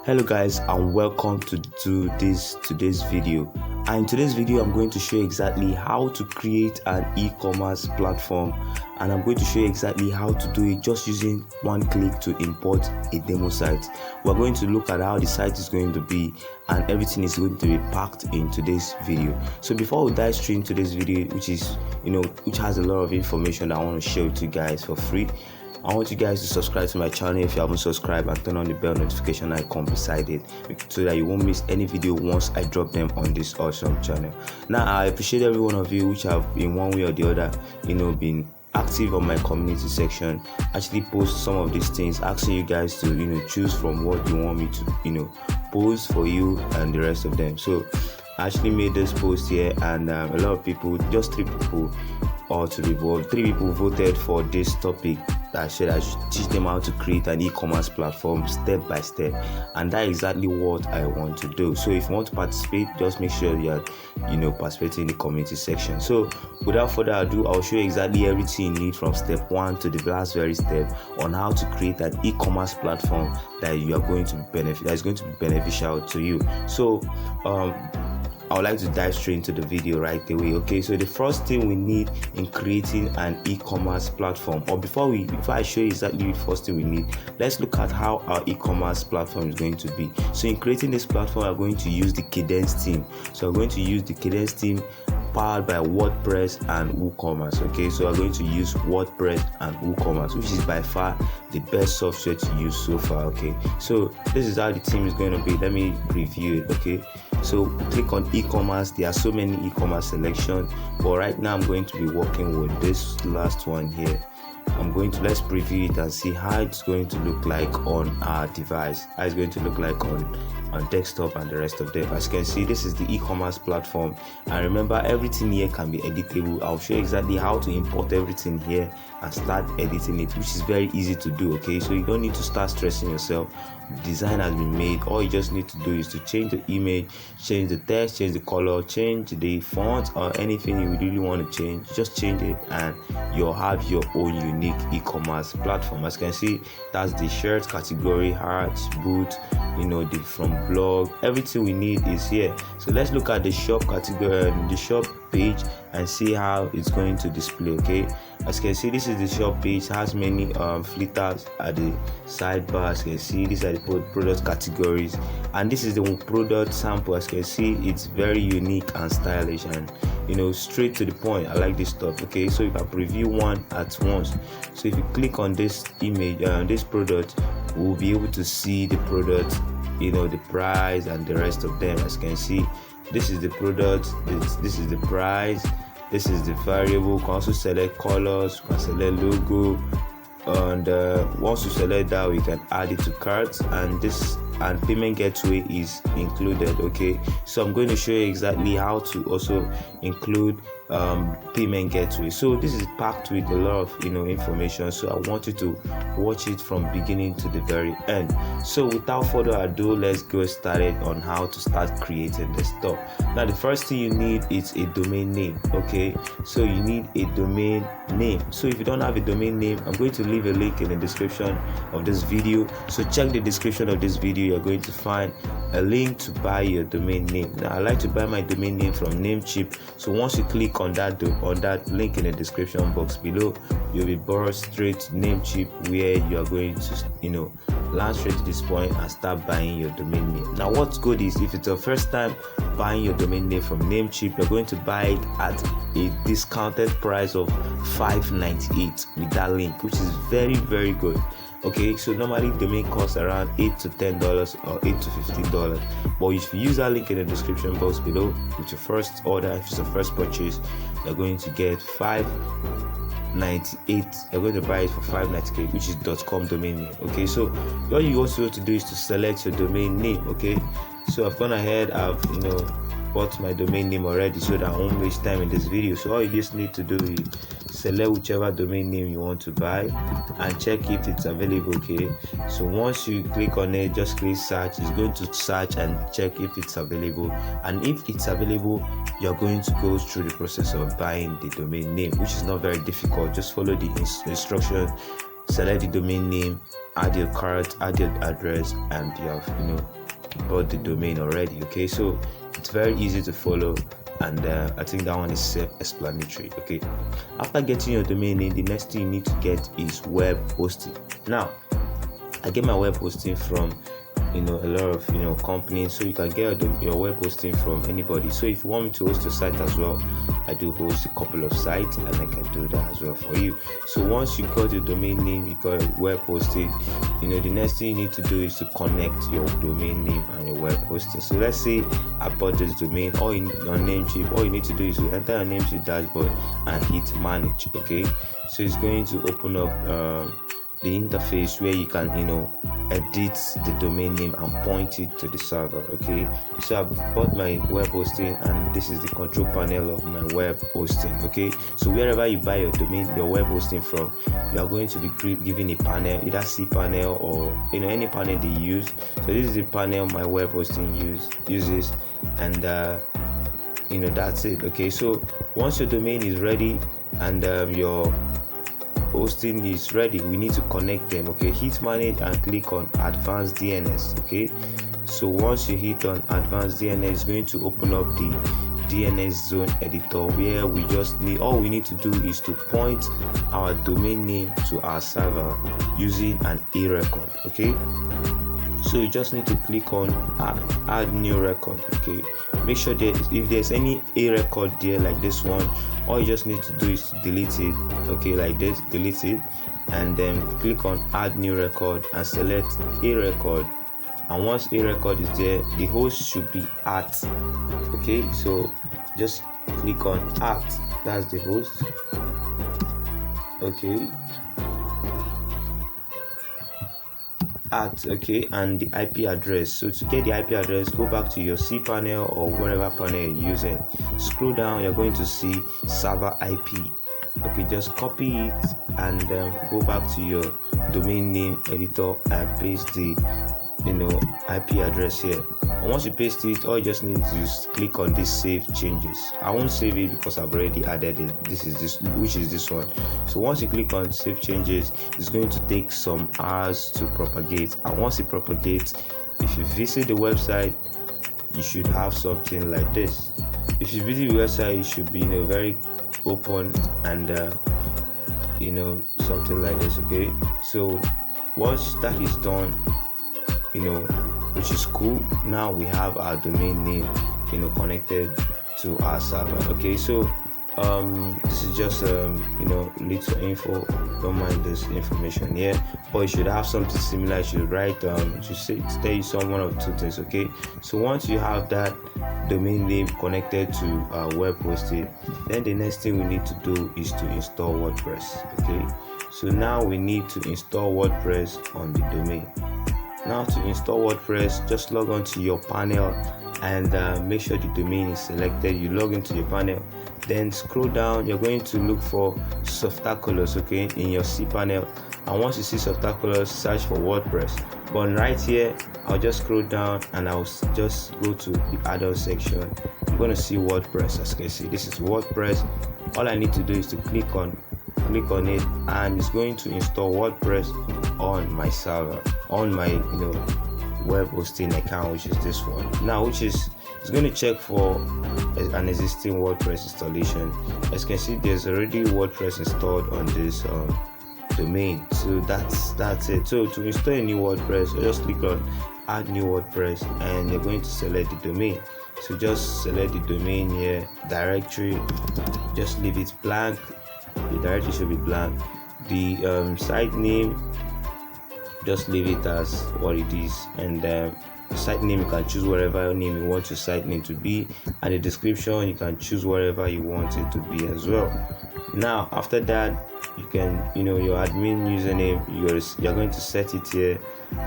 Hello guys, and welcome to today's video. And in today's video I'm going to show you exactly how to create an e-commerce platform, and I'm going to show you exactly how to do it just using one click to import a demo site. We're going to look at how the site is going to be, and everything is going to be packed in today's video. So before we dive straight into this video, which has a lot of information that I want to share with you guys for free, I want you guys to subscribe to my channel if you haven't subscribed, and turn on the bell notification icon beside it so that you won't miss any video once I drop them on this awesome channel. Now, I appreciate every one of you which have in one way or the other been active on my community section, actually post some of these things, asking you guys to choose from what you want me to post for you and the rest of them. So I actually made this post here, and a lot of people, just three people voted for this topic that said I should teach them how to create an e-commerce platform step by step, and that's exactly what I want to do. So if you want to participate, just make sure you're participating in the community section. So without further ado, I'll show you exactly everything you need from step 1 to the last very step on how to create an e-commerce platform that is going to be beneficial to you. So I would like to dive straight into the video right away. Okay, so the first thing we need in creating an e-commerce platform, or before I show you exactly the first thing we need, let's look at how our e-commerce platform is going to be. So in creating this platform, we're going to use the Cadence theme. So we're going to use the Cadence theme powered by WordPress and WooCommerce. Okay, so we're going to use WordPress and WooCommerce, which is by far the best software to use so far. Okay, so this is how the theme is going to be. Let me review it. Okay, so click on e-commerce. There are so many e-commerce selections, but right now I'm going to be working with this last one here. Let's preview it and see how it's going to look like on our device, how it's going to look like on desktop and the rest of them. As you can see, this is the e-commerce platform, and remember, everything here can be editable. I'll show you exactly how to import everything here and start editing it, which is very easy to do. Okay, so you don't need to start stressing yourself. The design has been made. All you just need to do is to change the image, change the text, change the color, change the font, or anything you really want to change. Just change it and you'll have your own unique e-commerce platform. As you can see, that's the shirt category, hats, boot, the from blog. Everything we need is here. So let's look at the shop category, the shop page, and see how it's going to display. Okay, as you can see, this is the shop page. It has many filters at the sidebar. As you can see, these are the product categories, and this is the product sample. As you can see, it's very unique and stylish, and straight to the point. I like this stuff. Okay, so you can preview one at once. So if you click on this image, this product, we'll be able to see the product, the price and the rest of them. As you can see, this is the product, this is the price, this is the variable. You can also select colors, you can select logo, and once you select that, we can add it to cart, and payment gateway is included. Okay, so I'm going to show you exactly how to also include payment gateway. So this is packed with a lot of information, so I want you to watch it from beginning to the very end. So without further ado, let's go started on how to start creating the store. Now, the first thing you need is a domain name. Okay, so you need a domain name. So if you don't have a domain name, I'm going to leave a link in the description of this video. So check the description of this video. You're going to find a link to buy your domain name. Now, I like to buy my domain name from Namecheap. So once you click on that link in the description box below, you'll be brought straight to Namecheap, where you are going to land straight to this point and start buying your domain name. Now, what's good is, if it's your first time buying your domain name from Namecheap, you're going to buy it at a discounted price of $5.98 with that link, which is very, very good. Okay, so normally domain costs around $8 to $10 or $8 to $15, but if you use that link in the description box below with your first order, if it's your first purchase, you're going to get $5.98. You're going to buy it for $5.98, which is .com domain name. Okay, so all you also have to do is to select your domain name. Okay, so I've gone ahead, I've bought my domain name already, so that I won't waste time in this video. So all you just need to do is select whichever domain name you want to buy and check if it's available. Okay, so once you click on it, just click search. It's going to search and check if it's available, and if it's available, you're going to go through the process of buying the domain name, which is not very difficult. Just follow the instruction, select the domain name, add your cart, add your address, and you have bought the domain already. Okay, so it's very easy to follow, and I think that one is self-explanatory. Okay, after getting your domain name, the next thing you need to get is web hosting. Now, I get my web hosting from a lot of companies, so you can get your web hosting from anybody. So if you want me to host a site as well, I do host a couple of sites, and I can do that as well for you. So once you got your domain name, you got your web hosting, the next thing you need to do is to connect your domain name and your web hosting. So let's say I bought this domain, or in your Namecheap, all you need to do is to enter your Namecheap dashboard and hit manage. Okay, so it's going to open up the interface where you can edit the domain name and point it to the server. Okay, so I bought my web hosting, and this is the control panel of my web hosting. Okay, so wherever you buy your web hosting from, you are going to be given a panel, either cPanel or any panel they use. So this is the panel my web hosting uses, and that's it. Okay, so once your domain is ready and your hosting is ready, we need to connect them. Okay, hit manage and click on advanced DNS. Okay, so once you hit on advanced DNS, it's going to open up the DNS zone editor, where all we need to do is to point our domain name to our server using an A record. Okay, so you just need to click on add new record. Okay, make sure that if there's any A record there like this one, all you just need to do is delete it. Okay, like this, delete it, and then click on add new record and select A record. And once A record is there, the host should be at. Okay, so just click on at, that's the host. Okay, okay, and the IP address. So to get the IP address, go back to your cPanel or whatever panel you're using. Scroll down, you're going to see server IP. Okay, just copy it and go back to your domain name editor and paste the IP address here. And once you paste it, all you just need to click on this save changes. I won't save it because I've already added it. Which is this one. So once you click on save changes, it's going to take some hours to propagate, and once it propagates, if you visit the website, you should have something like this. If you visit the website, it should be very open and something like this. Okay, so once that is done, which is cool, now we have our domain name connected to our server. Okay, so this is just little info, don't mind this information here, but you should have something similar. You should write tell you some one of two things. Okay, so once you have that domain name connected to our web hosting, then the next thing we need to do is to install WordPress. Okay, so now we need to install WordPress on the domain. Now to install WordPress, just log on to your panel and make sure the domain is selected. You log into your panel, then scroll down. You're going to look for Softaculous, okay, in your cPanel, and once you see Softaculous, search for WordPress. But right here, I'll just scroll down and I'll just go to the add-on section. I'm going to see WordPress. As you can see, this is WordPress. All I need to do is to click on it, and it's going to install WordPress on my server, on my web hosting account, which is this one now, it's going to check for an existing WordPress installation. As you can see, there's already WordPress installed on this domain, so that's it. So to install a new WordPress, you just click on add new WordPress, and you're going to select the domain. So just select the domain here, directory, just leave it blank. The directory should be blank. The site name, just leave it as what it is, and the site name, you can choose whatever name you want your site name to be, and the description, you can choose whatever you want it to be as well. Now after that, you can your admin username, you're going to set it here,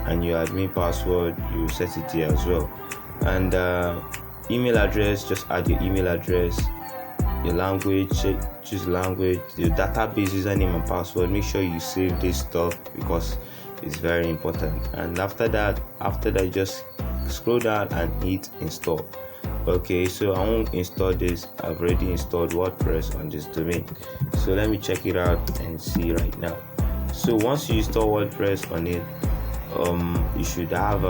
and your admin password, you set it here as well. And email address, just add your email address. Your language, choose language. Your database username and password, make sure you save this stuff because it's very important. And after that just scroll down and hit install. Okay, so I won't install this, I've already installed WordPress on this domain. So let me check it out and see right now. So once you install WordPress on it, you should have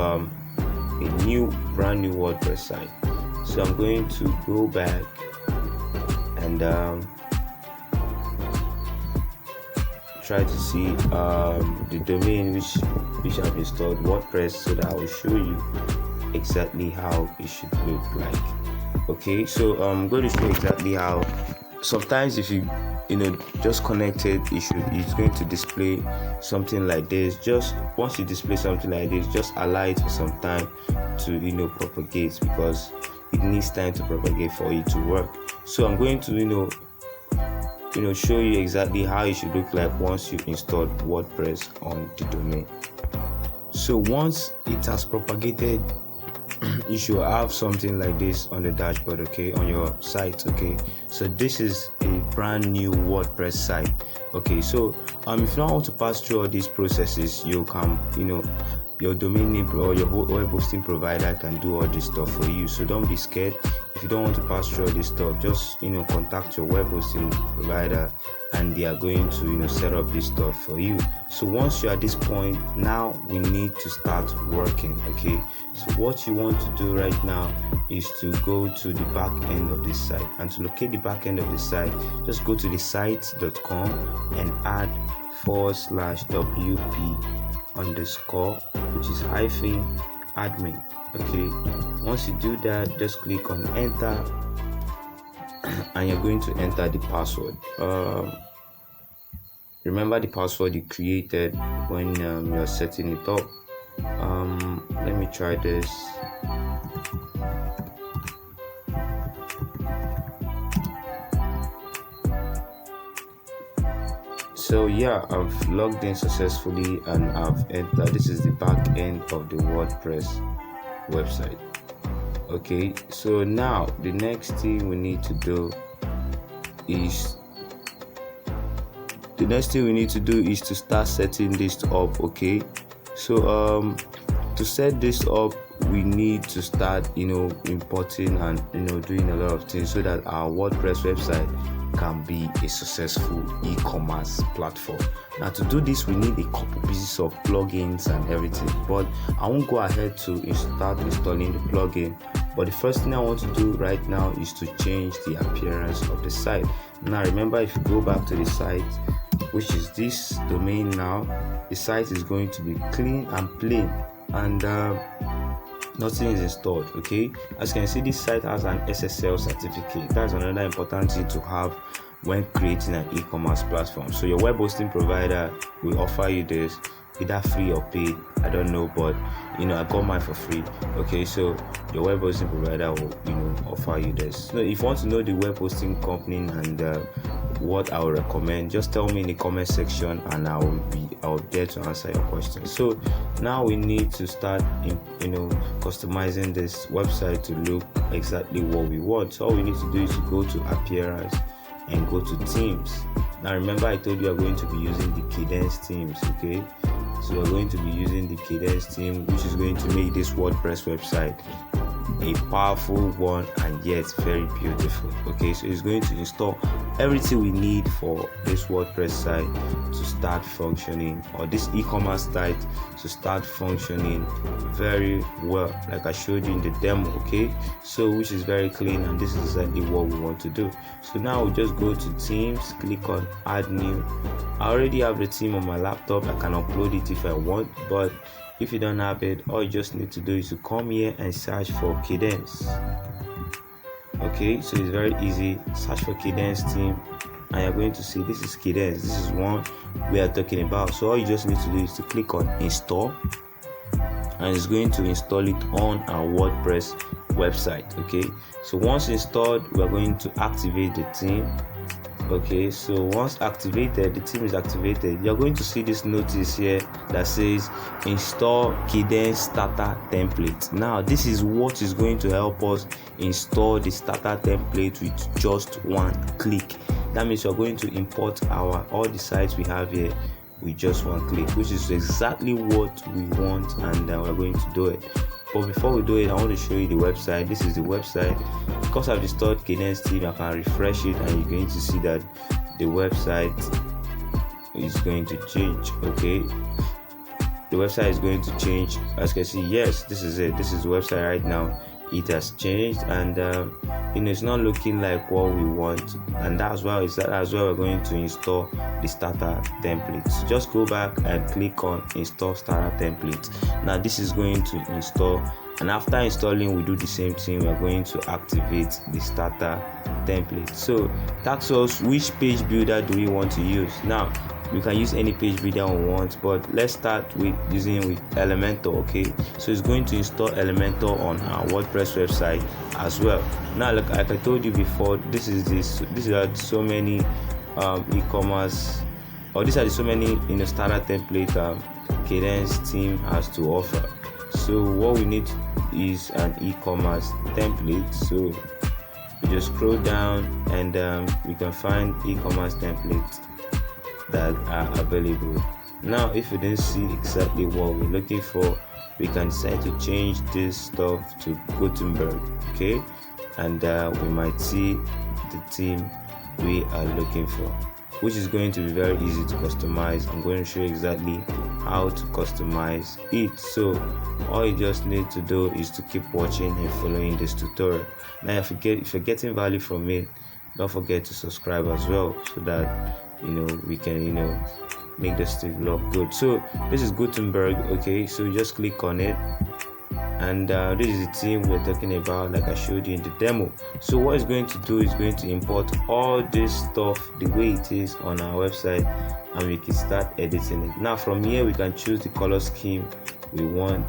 brand new WordPress site. So I'm going to go back and try to see the domain which I've installed, WordPress, so that I will show you exactly how it should look like. Okay, so I'm going to show exactly how. Sometimes if you just connect it, it's going to display something like this. Just once you display something like this, just allow it for some time to propagate, because it needs time to propagate for it to work. So I'm going to show you exactly how it should look like once you've installed WordPress on the domain. So once it has propagated, you should have something like this on the dashboard, okay, on your site. Okay, so this is a brand new WordPress site. Okay, so if you don't want to pass through all these processes, you can your domain name or your web hosting provider can do all this stuff for you. So don't be scared. If you don't want to pass through all this stuff, just contact your web hosting provider, and they are going to set up this stuff for you. So once you're at this point, now we need to start working. Okay, so what you want to do right now is to go to the back end of this site, and to locate the back end of the site, just go to the site.com and add /wp underscore, which is -admin. Okay, once you do that, just click on enter, and you're going to enter the password. Remember the password you created when you're setting it up. Let me try this. So yeah, I've logged in successfully and I've entered. This is the back end of the WordPress website. Okay, so now the next thing we need to do is to start setting this up. Okay, so to set this up, we need to start importing and doing a lot of things so that our WordPress website can be a successful e-commerce platform. Now to do this, we need a couple pieces of plugins and everything, but I won't go ahead to start installing the plugin. But the first thing I want to do right now is to change the appearance of the site. Now remember, if you go back to the site, which is this domain now, the site is going to be clean and plain, and nothing is installed. Okay, as you can see, this site has an SSL certificate. That's another important thing to have when creating an e-commerce platform. So your web hosting provider will offer you this, either free or paid, I don't know, but I got mine for free. Okay, so your web hosting provider will offer you this. So if you want to know the web hosting company and what I would recommend, just tell me in the comment section, and I'll be there to answer your questions. So now we need to start customizing this website to look exactly what we want. So all we need to do is to go to appearance and go to themes. Now remember, I told you I'm going to be using the Cadence themes. Okay, so we're going to be using the Cadence theme, which is going to make this WordPress website a powerful one and yet very beautiful. Okay, so it's going to install everything we need for this WordPress site to start functioning, or this e-commerce site to start functioning very well, like I showed you in the demo. Okay, so which is very clean, and this is exactly what we want to do. So now we just go to themes, click on add new. I already have the theme on my laptop. I can upload it if I want, but if you don't have it, all you just need to do is to come here and search for Cadence. Okay, so it's very easy. Search for Cadence theme, and you're going to see this is Cadence. This is one we are talking about. So all you just need to do is to click on install, and it's going to install it on our WordPress website. Okay, so once installed, we're going to activate the theme. Okay, so once activated, the theme is activated, you're going to see this notice here that says install Cadence starter template. Now this is what is going to help us install the starter template with just one click. That means you're going to import all the sites we have here with just one click, which is exactly what we want, and we're going to do it. But before we do it, I want to show you the website. This is the website. Because I've installed Cadence theme, I can refresh it, and you're going to see that the website is going to change. Okay, the website is going to change. As you can see, yes, this is it. This is the website right now. It has changed, and it's not looking like what we want, and that's why we're going to install the starter template. So just go back and click on install starter template. Now this is going to install, and after installing, we do the same thing. We're going to activate the starter template. So it asks us which page builder do we want to use. Now we can use any page builder we want, but let's start with using with Elementor. Okay, so it's going to install Elementor on our WordPress website as well. Now, like I told you before, these are so many e-commerce, or these are so many starter template Cadence team has to offer. So what we need is an e-commerce template. So we just scroll down, and we can find e-commerce templates that are available. Now if we didn't see exactly what we're looking for, we can decide to change this stuff to Gutenberg. Okay, and we might see the theme we are looking for, which is going to be very easy to customize. I'm going to show you exactly how to customize it. So all you just need to do is to keep watching and following this tutorial. Now if you're getting value from it, don't forget to subscribe as well, so that we can make the stick look good. So this is Gutenberg. Okay, so just click on it, and this is the theme we're talking about, like I showed you in the demo. So what it's going to do is going to import all this stuff the way it is on our website, and we can start editing it. Now from here we can choose the color scheme we want.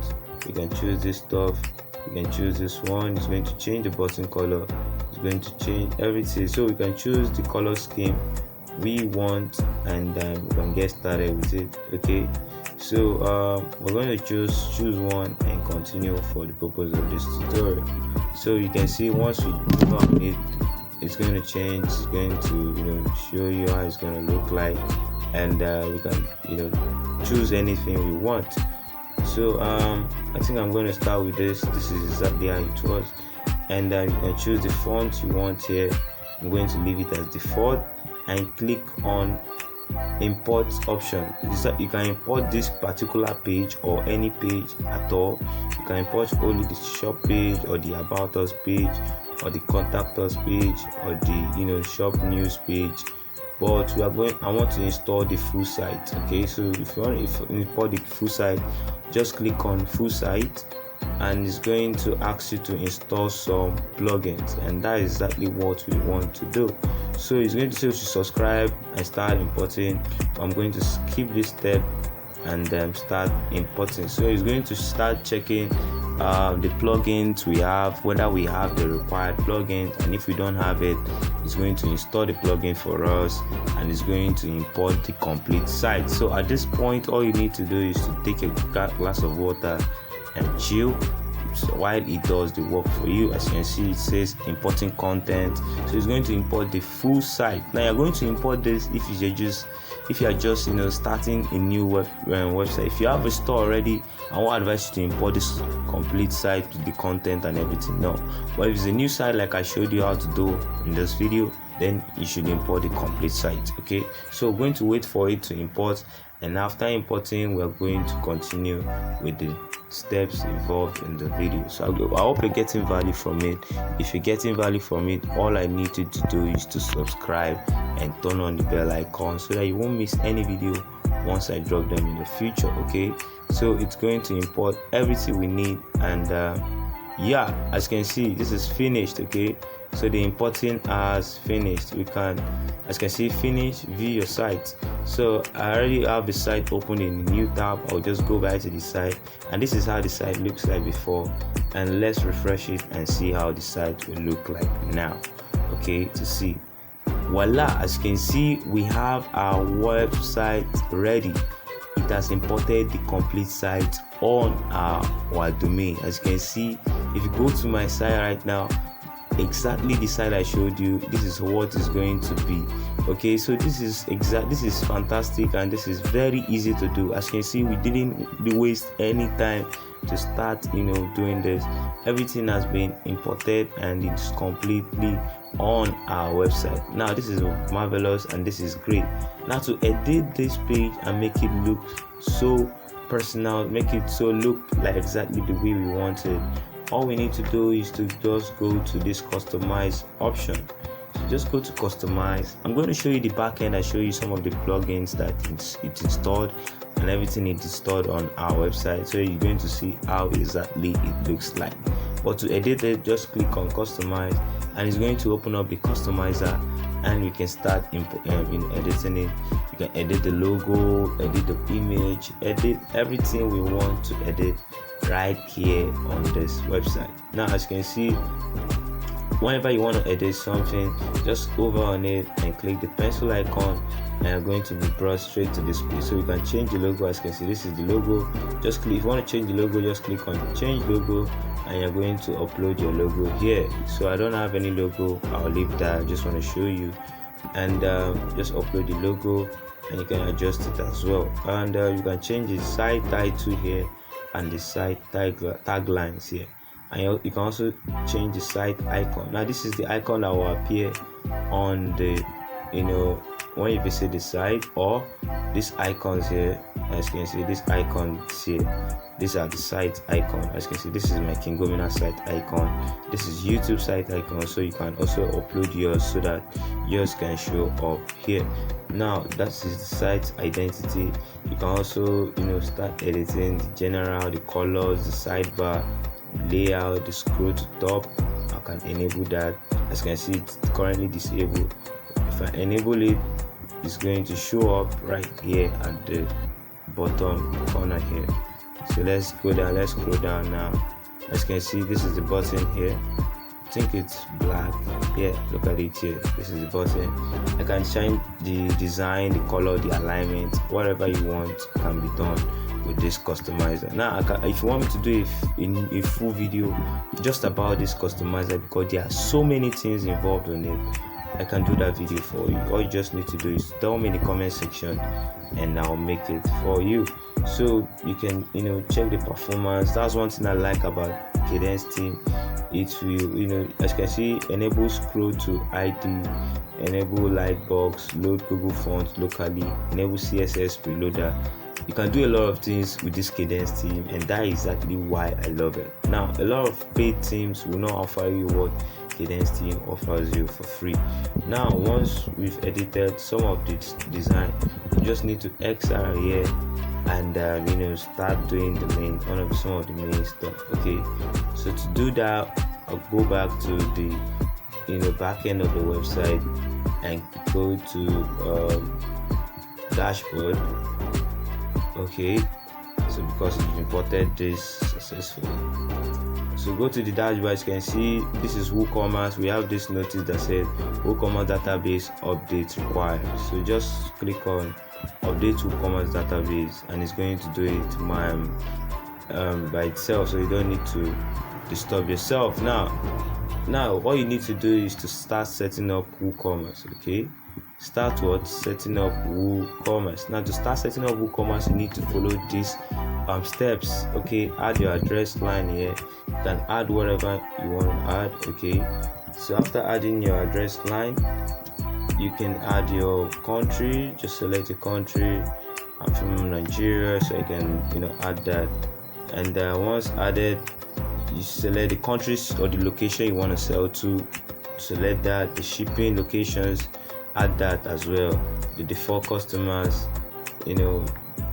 We can choose this stuff. We can choose this one. It's going to change the button color. It's going to change everything. So we can choose the color scheme we want, and we can get started with it. Okay, so we're going to choose one and continue for the purpose of this tutorial. So you can see once we click on it, it's going to change. It's going to show you how it's going to look like, and we can choose anything we want. So I think I'm going to start with this. This is exactly how it was, and you can choose the font you want here. I'm going to leave it as default, and click on import option. You can import this particular page or any page at all. You can import only the shop page, or the about us page, or the contact us page, or the shop news page. But I want to install the full site. Okay, so if you want to import the full site, just click on full site, and it's going to ask you to install some plugins, and that is exactly what we want to do. So it's going to say to subscribe and start importing. I'm going to skip this step and start importing. So it's going to start checking the plugins we have, whether we have the required plugins, and if we don't have it, it's going to install the plugin for us, and it's going to import the complete site. So at this point, all you need to do is to take a glass of water and chill while it does the work for you. As you can see, it says importing content, so it's going to import the full site. Now you're going to import this if you're just starting a new website. If you have a store already, I won't advise you to import this complete site with the content and everything. No, but if it's a new site like I showed you how to do in this video, then you should import the complete site. Okay, so we're going to wait for it to import, and after importing, we're going to continue with the steps involved in the video. So I hope you're getting value from it. If you're getting value from it, all I need you to do is to subscribe and turn on the bell icon, so that you won't miss any video once I drop them in the future. Okay, so it's going to import everything we need, and yeah, as you can see, this is finished. Okay, so the importing has finished. We can, as you can see, finish, view your site. So I already have the site open in a new tab. I'll just go back to the site, and this is how the site looks like before, and let's refresh it and see how the site will look like now. Okay, to see, voila, as you can see, we have our website ready. It has imported the complete site on our domain. As you can see, if you go to my site right now, exactly the site I showed you, this is what is going to be. Okay, so this is fantastic, and this is very easy to do. As you can see, we didn't waste any time to start doing this. Everything has been imported, and it's completely on our website. Now this is marvelous, and this is great. Now to edit this page and make it look so personal, make it so look like exactly the way we want it. All we need to do is to just go to this customize option. So just go to customize. I'm going to show you the backend. I show you some of the plugins that it's installed and everything is installed on our website, so you're going to see how exactly it looks like. But to edit it, just click on customize and it's going to open up the customizer and we can start editing it. You can edit the logo, edit the image, edit everything we want to edit right here on this website. Now as you can see, whenever you want to edit something, just hover on it and click the pencil icon and you're going to be brought straight to this place. So you can change the logo. As you can see, this is the logo. Just click, if you want to change the logo, just click on change logo and you're going to upload your logo here. So I don't have any logo, I'll leave that. I just want to show you, and just upload the logo and you can adjust it as well. And you can change the site title here and the site taglines here, and you can also change the site icon. Now this is the icon that will appear on the, when you visit the site, or these icons here. As you can see, these icons here, these are the site icon. As you can see, this is my King Obinnar site icon, this is YouTube site icon. So you can also upload yours so that yours can show up here. Now that is the site identity. You can also start editing the general, the colors, the sidebar, layout, the scroll to top. I can enable that. As you can see, it's currently disabled. If I enable it, it's going to show up right here at the bottom corner here. So let's go down, let's scroll down now. As you can see, this is the button here. I think it's black. Yeah, look at it here. This is the button. I can change the design, the color, the alignment, whatever you want can be done with this customizer. Now if you want me to do a full video just about this customizer, because there are so many things involved in it, I can do that video for you. All you just need to do is tell me in the comment section and I'll make it for you. So you can check the performance. That's one thing I like about Kadence theme. It will as you can see, enable scroll to ID, enable lightbox, load Google fonts locally, enable CSS preloader. You can do a lot of things with this Kadence theme, and that is exactly why I love it. Now a lot of paid themes will not offer you what Kadence theme offers you for free. Now once we've edited some of this design, you just need to exit here and start doing some of the main stuff. Okay, so to do that, I'll go back to the back end of the website and go to dashboard. Okay, so because it's imported this successfully, so go to the dashboard. As you can see, this is WooCommerce. We have this notice that says WooCommerce database updates required. So just click on update WooCommerce database and it's going to do it by itself, so you don't need to disturb yourself. Now all you need to do is to start setting up WooCommerce. Okay, start setting up WooCommerce. Now to start setting up WooCommerce, you need to follow these steps. Okay, add your address line here. You can add whatever you want to add. Okay, so after adding your address line, you can add your country. Just select a country. I'm from Nigeria, so I can add that. And once added, you select the countries or the location you want to sell to. Select that. The shipping locations, add that as well. The default customers,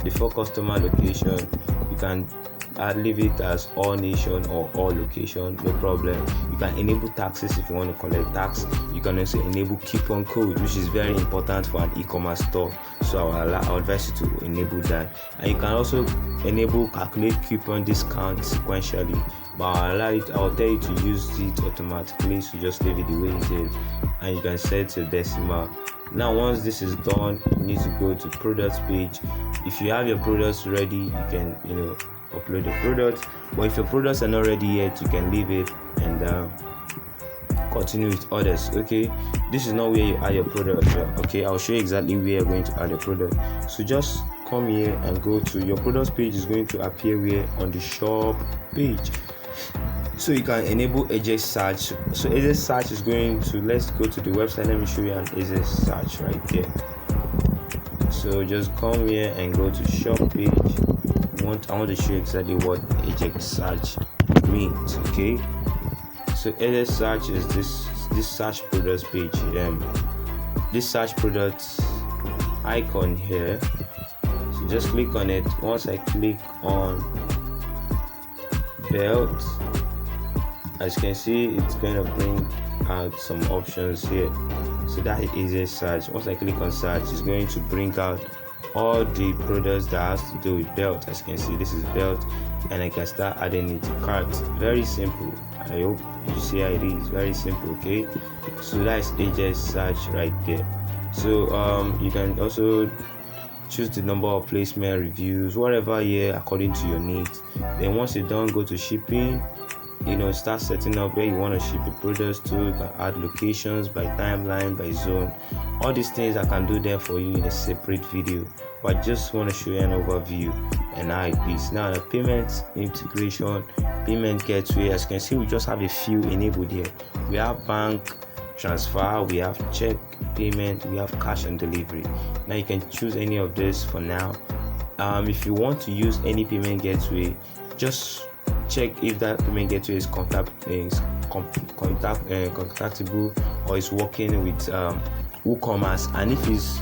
default customer location, you can leave it as all nation or all location, no problem. You can enable taxes if you want to collect tax. You can also enable coupon code, which is very important for an e-commerce store, so I'll advise you to enable that. And you can also enable calculate coupon discount sequentially, but I'll tell you to use it automatically, so just leave it the way it is, and you can set your decimal. Now once this is done, you need to go to products page. If you have your products ready, you can upload the products, but if your products are not ready yet, you can leave it and continue with others. Okay, this is not where you add your product. Okay, I'll show you exactly where you're going to add your product. So just come here and go to your products page. Is going to appear here on the shop page, so you can enable Ajax search. So Ajax search is going to, let's go to the website. Let me show you an Ajax search right there. So just come here and go to shop page. I want to show you exactly what Ajax search means. Okay, so Ajax search is this search products page. This search products icon here. So just click on it. Once I click on belt, as you can see, it's going to bring out some options here. So that is a search. Once I click on search, it's going to bring out all the products that has to do with belt. As you can see, this is belt, and I can start adding it to cart. Very simple. I hope you see how it is. Very simple. Okay, so that is Ajax search right there. So you can also choose the number of placement, reviews, whatever here according to your needs. Then once you're done, go to shipping. Start setting up where you want to ship the products to. You can add locations by timeline, by zone. All these things I can do there for you in a separate video, but I just want to show you an overview and how it is. Now the payment integration, payment gateway, as you can see, we just have a few enabled here. We have bank transfer, we have check payment, we have cash on delivery. Now you can choose any of this for now. If you want to use any payment gateway, just check if that payment gateway is contactable or is working with WooCommerce, and if it's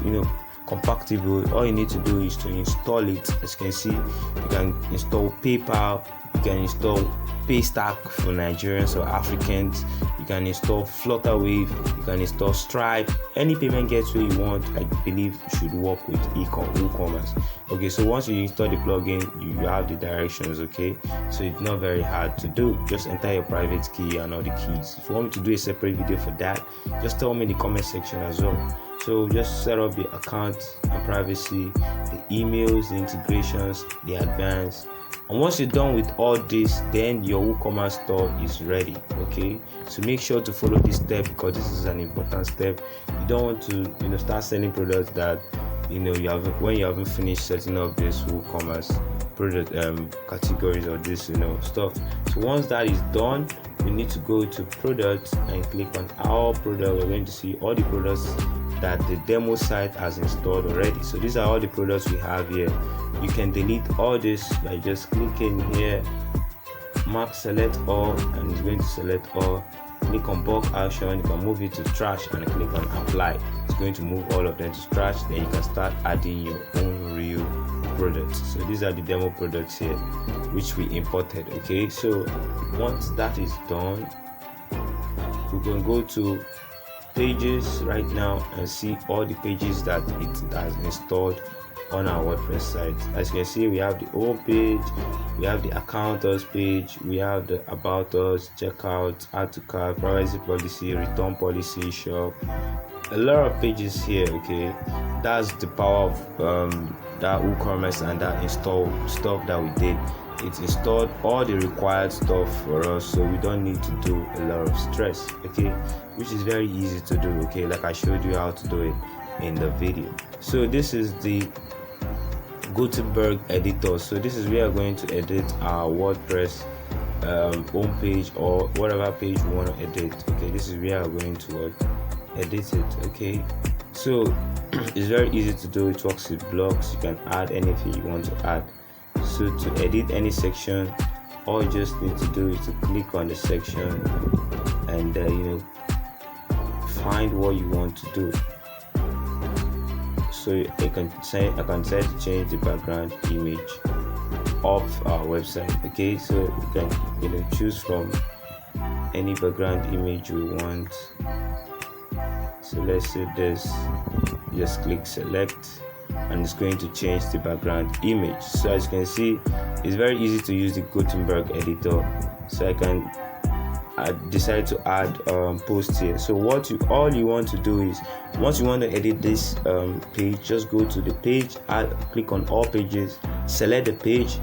compatible, all you need to do is to install it. As you can see, you can install PayPal, you can install Paystack for Nigerians or Africans, you can install Flutterwave, you can install Stripe. Any payment gateway you want, I believe should work with WooCommerce. Okay, so once you install the plugin, you have the directions. Okay, so it's not very hard to do. Just enter your private key and all the keys. If you want me to do a separate video for that, just tell me in the comment section as well. So just set up the account and privacy, the emails, the integrations, the advanced. And once you're done with all this, then your WooCommerce store is ready. Okay, so make sure to follow this step, because this is an important step. You don't want to start selling products that when you haven't finished setting up this WooCommerce product categories or this stuff. So once that is done, you need to go to products and click on our product. We're going to see all the products that the demo site has installed already. So these are all the products we have here. You can delete all this by just clicking here, mark select all, and it's going to select all. Click on bulk action, you can move it to trash and click on apply. It's going to move all of them to trash. Then you can start adding your own real products. So these are the demo products here which we imported. Okay, so once that is done, we can go to pages right now and see all the pages that it has installed on our WordPress site. As you can see, we have the home page, we have the account us page, we have the about us, checkout, add to cart, privacy policy, return policy, shop, a lot of pages here. Okay, that's the power of that WooCommerce and that install stuff that we did. It installed all the required stuff for us, so we don't need to do a lot of stress. Okay, which is very easy to do. Okay, like I showed you how to do it in the video. So this is the Gutenberg editor. So this is where we are going to edit our WordPress home page or whatever page we want to edit. Okay, this is where we're going to edit it. Okay, so it's very easy to do. It works with blocks. You can add anything you want to add. So to edit any section, all you just need to do is to click on the section and find what you want to do. So I can decide to change the background image of our website. Okay, so you can choose from any background image we want. So let's say this, just click select, and it's going to change the background image. So as you can see, it's very easy to use the Gutenberg editor. So I decide to add post here. So all you want to do is, once you want to edit this page, just go to the page, click on all pages, select the page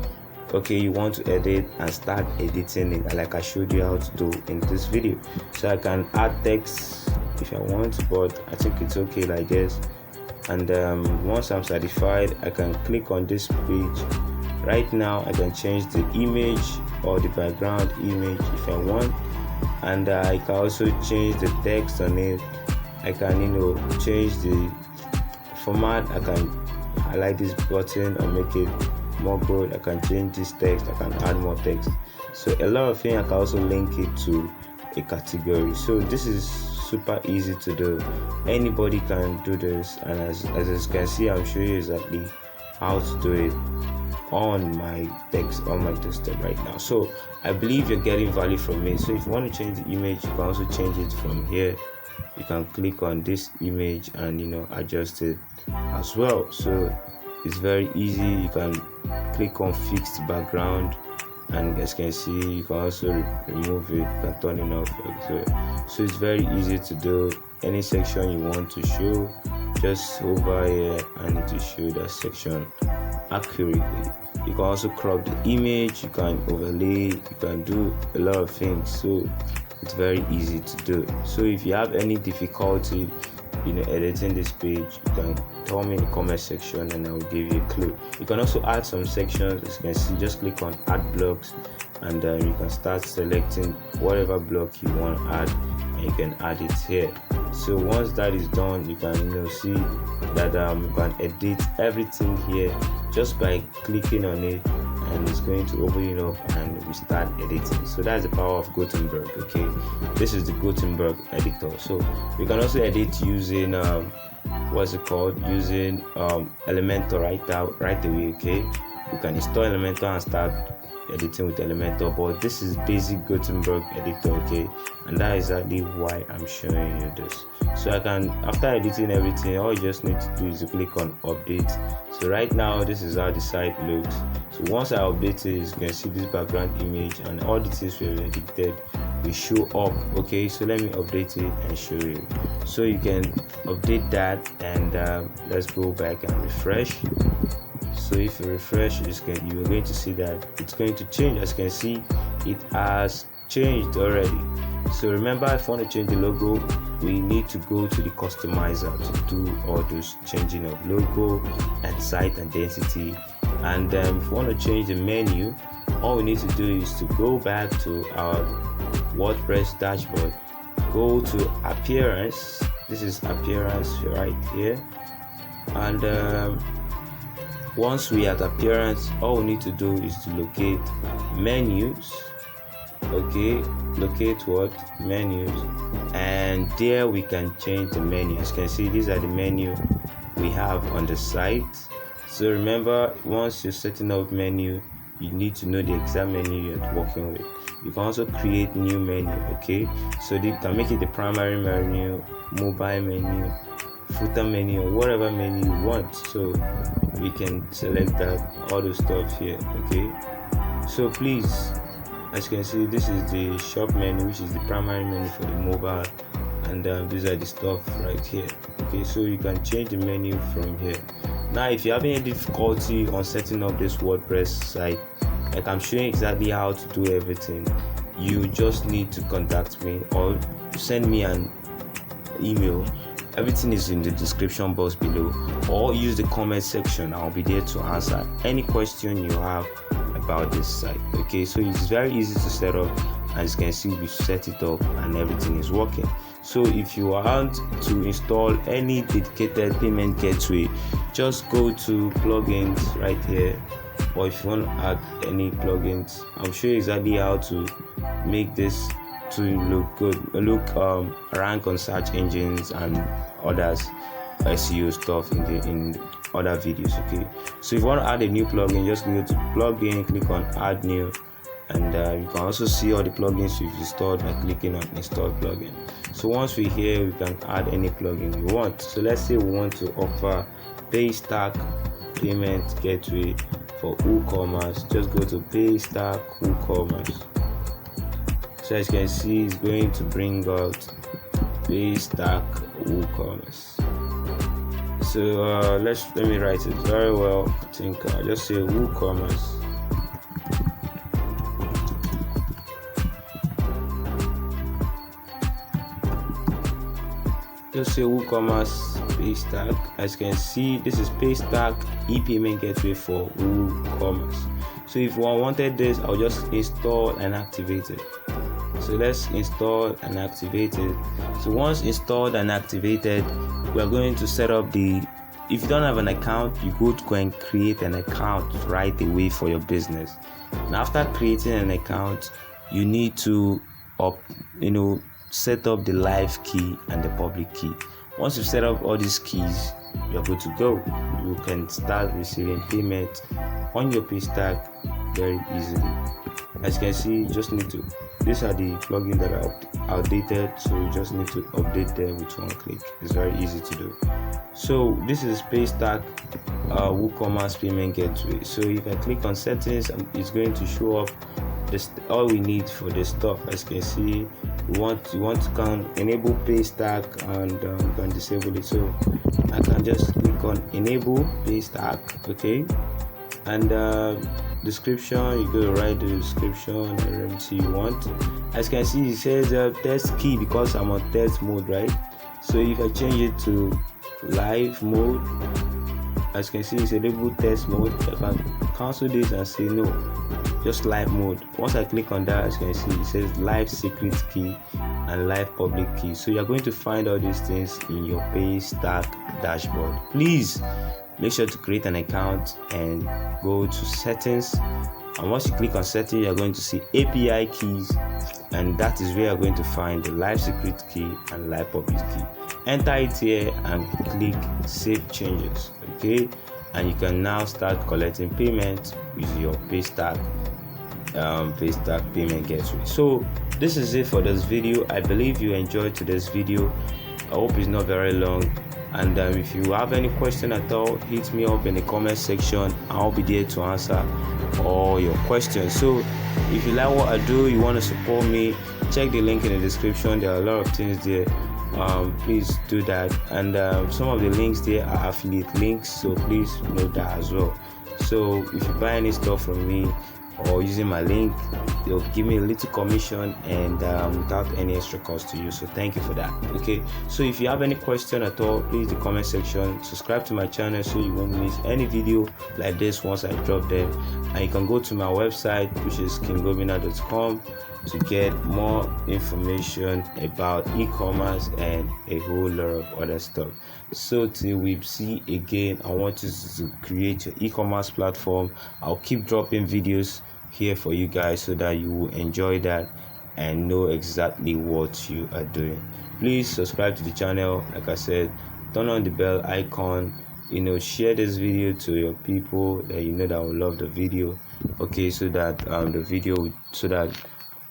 you want to edit, and start editing it like I showed you how to do in this video. So I can add text if I want, but I think it's okay like this. And once I'm satisfied, I can click on this page. Right now I can change the image or the background image if I want, and I can also change the text on it. I can change the format. I can highlight this button or make it more good, I can change this text, I can add more text. So a lot of things. I can also link it to a category. So this is super easy to do. Anybody can do this, and as you can see, I'm showing you exactly how to do it on my desktop right now. So I believe you're getting value from it. So if you want to change the image, you can also change it from here. You can click on this image and adjust it as well. So it's very easy. You can click on fixed background, and as you can see, you can also remove it, you can turn it off. So it's very easy to do. Any section you want to show, just over here and it will show that section accurately. You can also crop the image, you can overlay, you can do a lot of things. So it's very easy to do. So if you have any difficulty editing this page, you can tell me in the comment section and I will give you a clue. You can also add some sections. As you can see, just click on add blocks, and you can start selecting whatever block you want to add, and you can add it here. So once that is done, you can see that you can edit everything here just by clicking on it, and it's going to open it up and we start editing. So that's the power of Gutenberg. Okay, this is the Gutenberg editor. So we can also edit using using Elementor right away. Okay, you can install Elementor and start editing with Elementor, but this is basic Gutenberg editor. Okay, and that is exactly why I'm showing you this. So I can, after editing everything, all you just need to do is to click on update. So right now this is how the site looks. So once I update it, you can see this background image and all the things we have edited will show up. Okay, so let me update it and show you. So you can update that, and let's go back and refresh. So if you refresh, you're going to see that it's going to change. As you can see, it has changed already. So remember, if you want to change the logo, we need to go to the customizer to do all those changing of logo and site identity. And if you want to change the menu, all we need to do is to go back to our WordPress dashboard, go to appearance. This is appearance right here, and once we are at appearance, all we need to do is to locate menus. Okay, locate what menus, and there we can change the menu. As you can see, these are the menu we have on the site. So remember, once you're setting up menu, you need to know the exact menu you're working with. You can also create new menu. Okay, so you can make it the primary menu, mobile menu, footer menu, or whatever menu you want. So we can select that, all the stuff here. Okay, so please, as you can see, this is the shop menu, which is the primary menu for the mobile, and these are the stuff right here. Okay, so you can change the menu from here. Now if you're having any difficulty on setting up this WordPress site, like I'm showing exactly how to do everything, you just need to contact me or send me an email. Everything is in the description box below, or use the comment section. I'll be there to answer any question you have about this site. Okay, so it's very easy to set up. As you can see, we set it up and everything is working. So if you want to install any dedicated payment gateway, just go to plugins right here, or if you want to add any plugins, I'll show you exactly how to make this to look good, rank on search engines and others SEO stuff in other videos. Okay, so if you want to add a new plugin, just go to plugin, click on add new, and you can also see all the plugins you've installed by clicking on install plugin. So once we're here, we can add any plugin we want. So let's say we want to offer Paystack payment gateway for WooCommerce. Just go to Paystack WooCommerce. So as you can see, it's going to bring out Paystack WooCommerce. So let me write it very well. I think I'll just say WooCommerce. Just say WooCommerce Paystack. As you can see, this is Paystack e-payment gateway for WooCommerce. So if one wanted this, I'll just install and activate it. So let's install and activate it. So once installed and activated, we are going to set up the if you don't have an account, you go and create an account right away for your business. And after creating an account, you need to set up the live key and the public key. Once you've set up all these keys, you're good to go. You can start receiving payment on your Paystack very easily. As you can see, you just need to, these are the plugins that are outdated, so you just need to update them with one click. It's very easy to do. So this is Paystack WooCommerce payment gateway. So if I click on settings, it's going to show up all we need for this stuff. As you can see, you want to enable Paystack and can disable it. So I can just click on enable Paystack, okay, and description, you go to write the description and remedy you want. As you can see, it says test key because I'm on test mode, right? So if I change it to live mode, as you can see, it's enable test mode. I can cancel this and say no, just live mode. Once I click on that, as you can see, it says live secret key and live public key. So you're going to find all these things in your Paystack dashboard. Please make sure to create an account and go to settings, and once you click on settings, you're going to see API keys, and that is where you're going to find the live secret key and live public key. Enter it here and click save changes, okay, and you can now start collecting payment with your Paystack payment gateway. So this is it for this video. I believe you enjoyed today's video. I hope it's not very long. And if you have any question at all, hit me up in the comment section. I'll be there to answer all your questions. So if you like what I do, you want to support me, check the link in the description. There are a lot of things there. Please do that. And some of the links there are affiliate links, so please note that as well. So if you buy any stuff from me or using my link, they'll give me a little commission and without any extra cost to you. So thank you for that. Okay, so if you have any question at all, please in the comment section. Subscribe to my channel so you won't miss any video like this once I drop them. And you can go to my website, which is obinnar.com, to get more information about e-commerce and a whole lot of other stuff. So till we see again, I want you to create your e-commerce platform. I'll keep dropping videos here for you guys so that you will enjoy that and know exactly what you are doing. Please subscribe to the channel. Like I said, turn on the bell icon, share this video to your people that that will love the video, okay, so that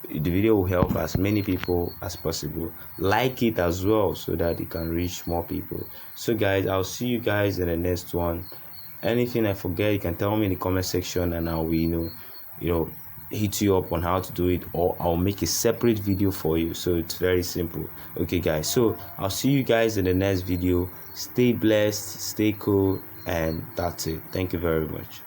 the video will help as many people as possible. Like it as well so that it can reach more people. So guys, I'll see you guys in the next one. Anything I forget, you can tell me in the comment section and I will hit you up on how to do it, or I'll make a separate video for you. So it's very simple. Okay guys, so I'll see you guys in the next video. Stay blessed, stay cool, and that's it. Thank you very much.